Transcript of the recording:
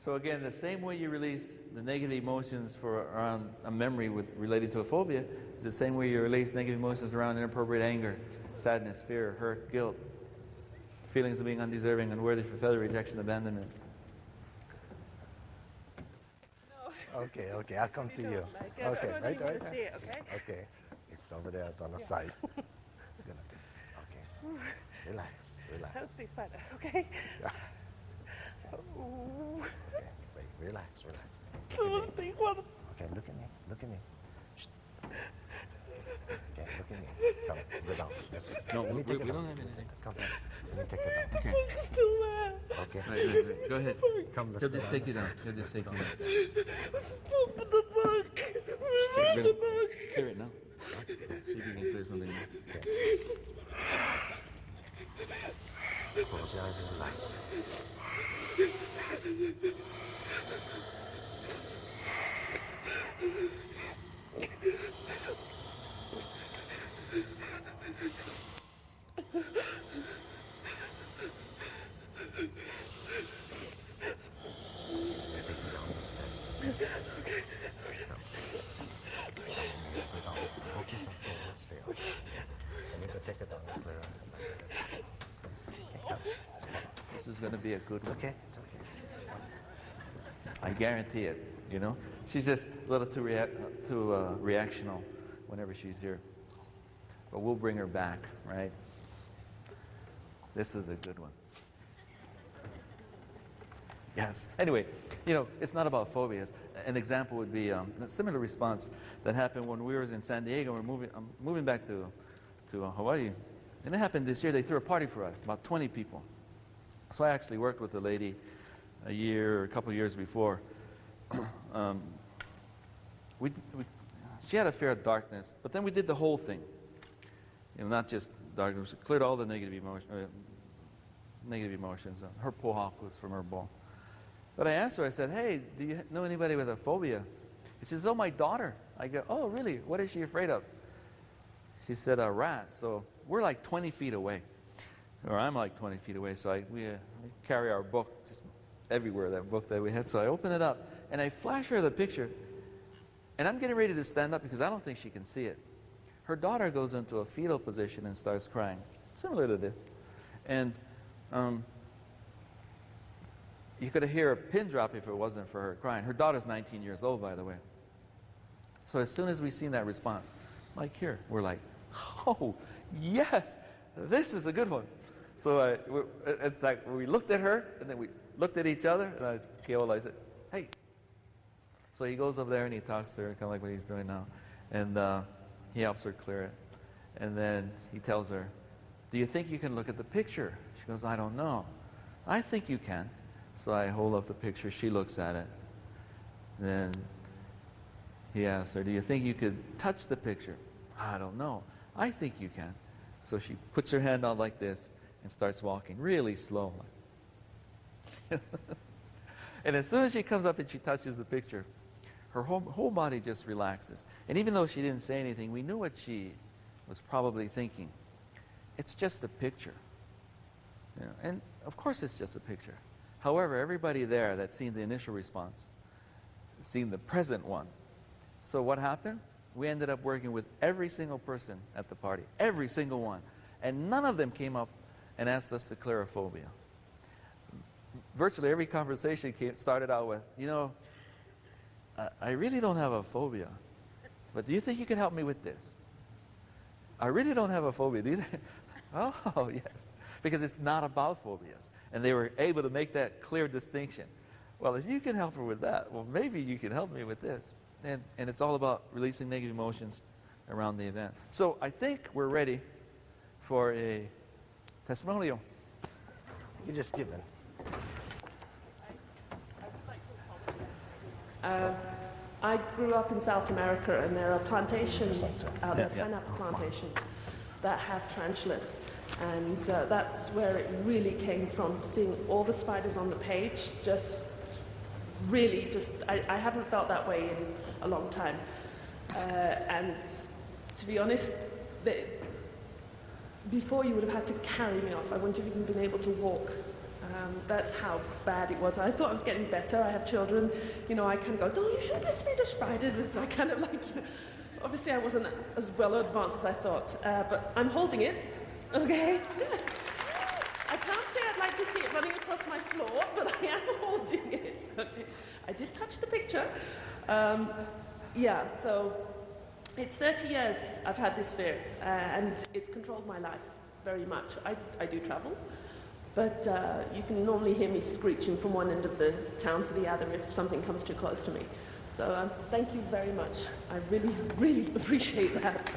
So again, the same way you release the negative emotions for around a memory related to a phobia is the same way you release negative emotions around inappropriate anger, sadness, fear, hurt, guilt, feelings of being undeserving, unworthy, for failure, rejection, abandonment. No. Okay, okay, I'll come to you. Like it. Okay, I right, want right. to see it, okay? Okay, it's over there. It's on the side. Okay, relax, relax. That was a big spider, okay? Yeah. Ooh. Okay, wait, relax, relax. Big one. Okay, look at me, look at me. Shh. Okay, look at me. Come, go down. Let's, No, let me we take it don't down. have anything. Come, let me take it down. Okay. It's still there. Okay. Right. Go ahead. Come, let's He'll go just take you down. He'll just take you down. Open the book. Remove the book. Clear it now. See if you can clear something now. Okay. Close your eyes and relax. This is going to be a good one. Okay, it's okay. I guarantee it, you know. She's just a little too reactional whenever she's here. But we'll bring her back, right? This is a good one. Yes. Anyway, you know, it's not about phobias. An example would be a similar response that happened when we were in San Diego. I'm moving back to Hawaii. And it happened this year. They threw a party for us, about 20 people. So I actually worked with a lady a couple of years before. She had a fear of darkness, but then we did the whole thing. You know, not just darkness. We cleared all the negative emotions. Her pohawk was from her ball. But I asked her, I said, hey, do you know anybody with a phobia? She says, oh, my daughter. I go, oh, really? What is she afraid of? She said, rats. So we're like 20 feet away. Or I'm like 20 feet away. So we carry our book just everywhere, that book that we had. So I open it up, and I flash her the picture. And I'm getting ready to stand up because I don't think she can see it. Her daughter goes into a fetal position and starts crying, similar to this. And you could hear a pin drop if it wasn't for her crying. Her daughter's 19 years old, by the way. So as soon as we seen that response, like here, we're like, oh, yes, this is a good one. So it's like we looked at her, and then we looked at each other, and Keola, I said, hey. So he goes up there and he talks to her, kind of like what he's doing now. And he helps her clear it. And then he tells her, do you think you can look at the picture? She goes, I don't know. I think you can. So I hold up the picture. She looks at it. Then he asks her, do you think you could touch the picture? I don't know. I think you can. So she puts her hand out like this and starts walking really slow. And as soon as she comes up and she touches the picture, her whole body just relaxes. And even though she didn't say anything, we knew what she was probably thinking. It's just a picture. You know, and of course it's just a picture. However, everybody there that's seen the initial response, seen the present one. So what happened? We ended up working with every single person at the party, every single one. And none of them came up and asked us to clear a phobia. Virtually every conversation started out with, you know, I really don't have a phobia, but do you think you can help me with this? I really don't have a phobia, do you think? Oh, yes, because it's not about phobias. And they were able to make that clear distinction. Well, if you can help her with that, well, maybe you can help me with this. And it's all about releasing negative emotions around the event. So I think we're ready for a testimonial. You just give it. I grew up in South America, and there are plantations, pineapple plantations, that have tarantulas. And that's where it really came from, seeing all the spiders on the page, I haven't felt that way in a long time. And to be honest, before you would have had to carry me off. I wouldn't have even been able to walk That's how bad it was. I thought I was getting better. I have children. You know, I kind of go, no, you shouldn't have Swedish spiders. It's I kind of like, you know, obviously I wasn't as well advanced as I thought, but I'm holding it, okay? I can't say I'd like to see it running across my floor, but I am holding it. Okay. I did touch the picture. Yeah, so it's 30 years I've had this fear, and it's controlled my life very much. I do travel, but you can normally hear me screeching from one end of the town to the other if something comes too close to me. So thank you very much. I really, really appreciate that.